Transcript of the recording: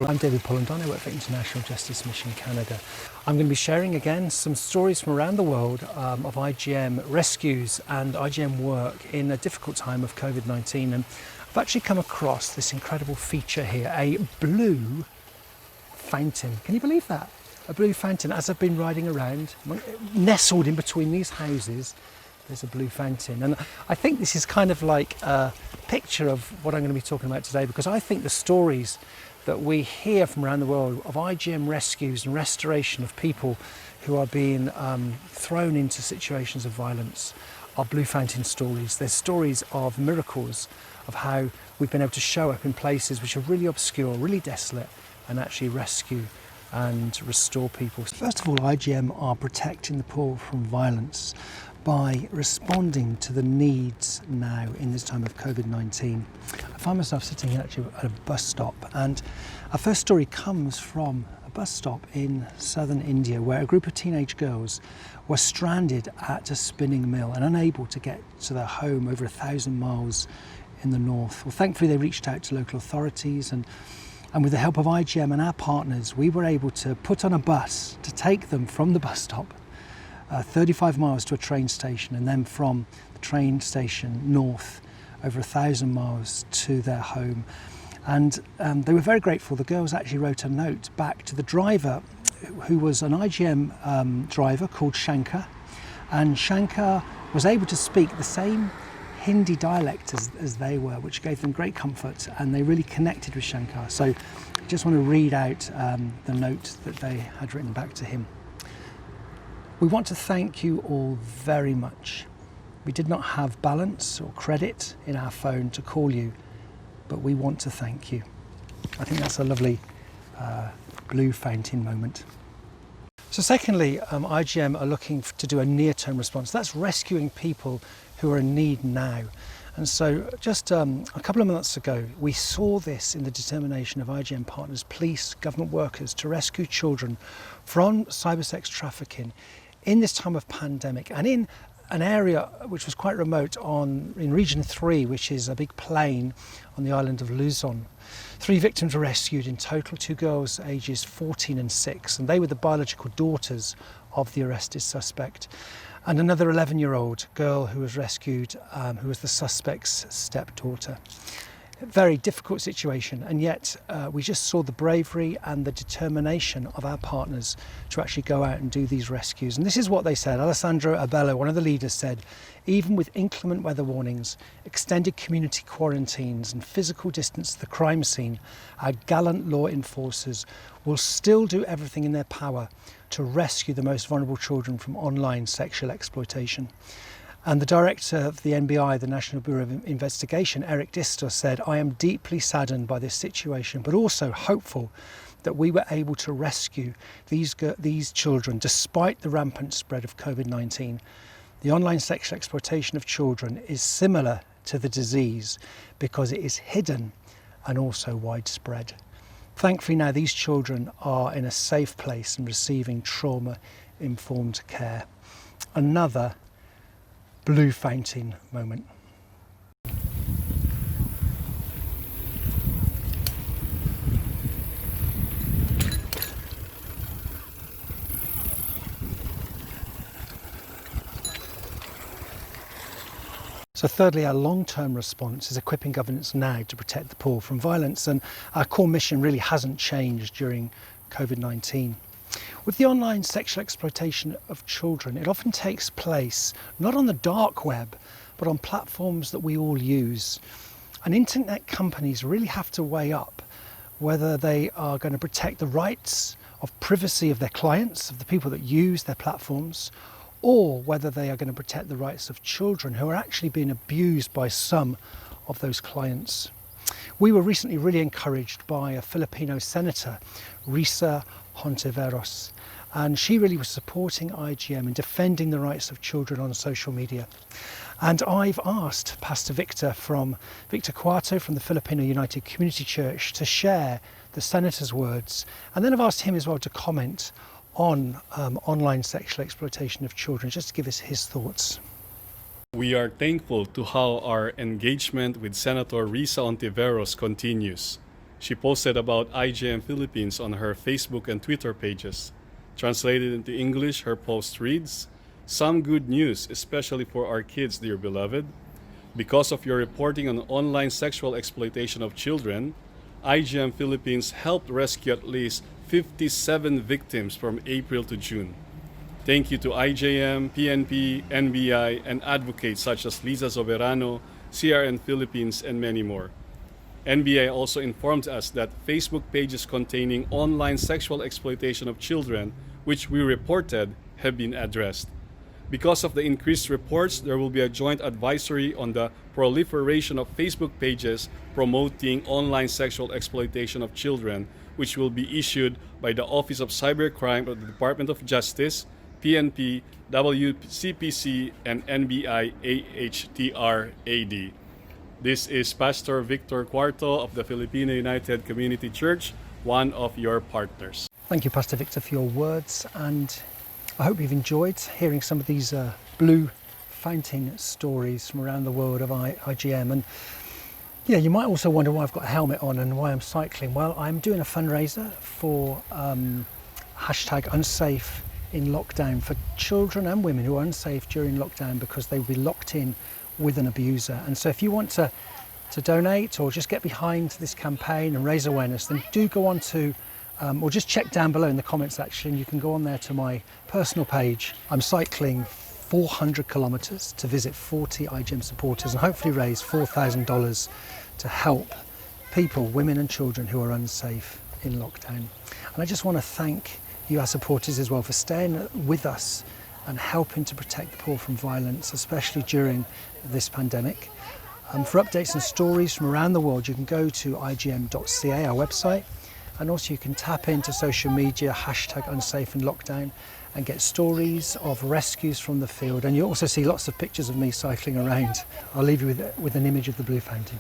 I'm David Pollandon. I work for International Justice Mission Canada. I'm going to be sharing again some stories from around the world of IJM rescues and IJM work in a difficult time of COVID-19. And I've actually come across this incredible feature here, a blue fountain. Can you believe that? A blue fountain. As I've been riding around, nestled in between these houses, there's a blue fountain. And I think this is kind of like a picture of what I'm going to be talking about today, because I think the stories that we hear from around the world of IJM rescues and restoration of people who are being thrown into situations of violence are blue fountain stories. They're stories of miracles, of how we've been able to show up in places which are really obscure, really desolate, and actually rescue and restore people. First of all, IJM are protecting the poor from violence by responding to the needs now in this time of COVID-19. I find myself sitting here actually at a bus stop, and our first story comes from a bus stop in southern India, where a group of teenage girls were stranded at a spinning mill and unable to get to their home over 1,000 miles in the north. Well, thankfully they reached out to local authorities, and with the help of IJM and our partners, we were able to put on a bus to take them from the bus stop 35 miles to a train station, and then from the train station north over 1,000 miles to their home. And they were very grateful. The girls actually wrote a note back to the driver, who was an IJM driver called Shankar, and Shankar was able to speak the same Hindi dialect as they were, which gave them great comfort, and they really connected with Shankar. So I just want to read out the note that they had written back to him. We want to thank you all very much. We did not have balance or credit in our phone to call you, but we want to thank you. I think that's a lovely blue fountain moment. So secondly, IJM are looking to do a near-term response. That's rescuing people who are in need now. And so just a couple of months ago, we saw this in the determination of IJM partners, police, government workers, to rescue children from cybersex trafficking in this time of pandemic, and in an area which was quite remote in Region 3, which is a big plain on the island of Luzon. 3 victims were rescued in total, 2 girls ages 14 and 6, and they were the biological daughters of the arrested suspect. And another 11-year-old girl who was rescued, who was the suspect's stepdaughter. Very difficult situation, and yet we just saw the bravery and the determination of our partners to actually go out and do these rescues. And this is what they said. Alessandro Abello, one of the leaders, said, even with inclement weather warnings, extended community quarantines and physical distance to the crime scene, our gallant law enforcers will still do everything in their power to rescue the most vulnerable children from online sexual exploitation. And the director of the NBI, the National Bureau of Investigation, Eric Distor, said, I am deeply saddened by this situation, but also hopeful that we were able to rescue these children despite the rampant spread of COVID-19. The online sexual exploitation of children is similar to the disease because it is hidden and also widespread. Thankfully now these children are in a safe place and receiving trauma-informed care. Another blue fountain moment. So thirdly, our long-term response is equipping governments now to protect the poor from violence, and our core mission really hasn't changed during COVID-19. With the online sexual exploitation of children, it often takes place not on the dark web, but on platforms that we all use. And internet companies really have to weigh up whether they are going to protect the rights of privacy of their clients, of the people that use their platforms, or whether they are going to protect the rights of children who are actually being abused by some of those clients. We were recently really encouraged by a Filipino senator, Risa Hontiveros, and she really was supporting IJM in defending the rights of children on social media. And I've asked Pastor Victor Cuarto from the Filipino United Community Church to share the senator's words, and then I've asked him as well to comment on online sexual exploitation of children, just to give us his thoughts. We are thankful to how our engagement with Senator Risa Hontiveros continues. She posted about IJM Philippines on her Facebook and Twitter pages. Translated into English, her post reads, "Some good news, especially for our kids, dear beloved. Because of your reporting on online sexual exploitation of children, IJM Philippines helped rescue at least 57 victims from April to June. Thank you to IJM, PNP, NBI, and advocates such as Liza Soberano, CRN Philippines, and many more. NBI also informed us that Facebook pages containing online sexual exploitation of children, which we reported, have been addressed. Because of the increased reports, there will be a joint advisory on the proliferation of Facebook pages promoting online sexual exploitation of children, which will be issued by the Office of Cybercrime of the Department of Justice, PNP, WCPC, and NBI AHTR-AD. This is Pastor Victor Cuarto of the Filipino United Community Church, one of your partners. Thank you, Pastor Victor, for your words, and I hope you've enjoyed hearing some of these blue fountain stories from around the world of IJM. And yeah, you might also wonder why I've got a helmet on and why I'm cycling. Well, I'm doing a fundraiser for #unsafe in lockdown for children and women who are unsafe during lockdown because they will be locked in with an abuser. And so if you want to donate or just get behind this campaign and raise awareness, then do go on to or just check down below in the comments section. You can go on there to my personal page. I'm cycling 400 kilometers to visit 40 IJM supporters and hopefully raise $4,000 to help people, women and children who are unsafe in lockdown. And I just want to thank you, our supporters, as well, for staying with us and helping to protect the poor from violence, especially during this pandemic. For updates and stories from around the world, you can go to igm.ca, our website, and also you can tap into social media, #UnsafeInLockdown, and get stories of rescues from the field. And you'll also see lots of pictures of me cycling around. I'll leave you with an image of the Blue Fountain.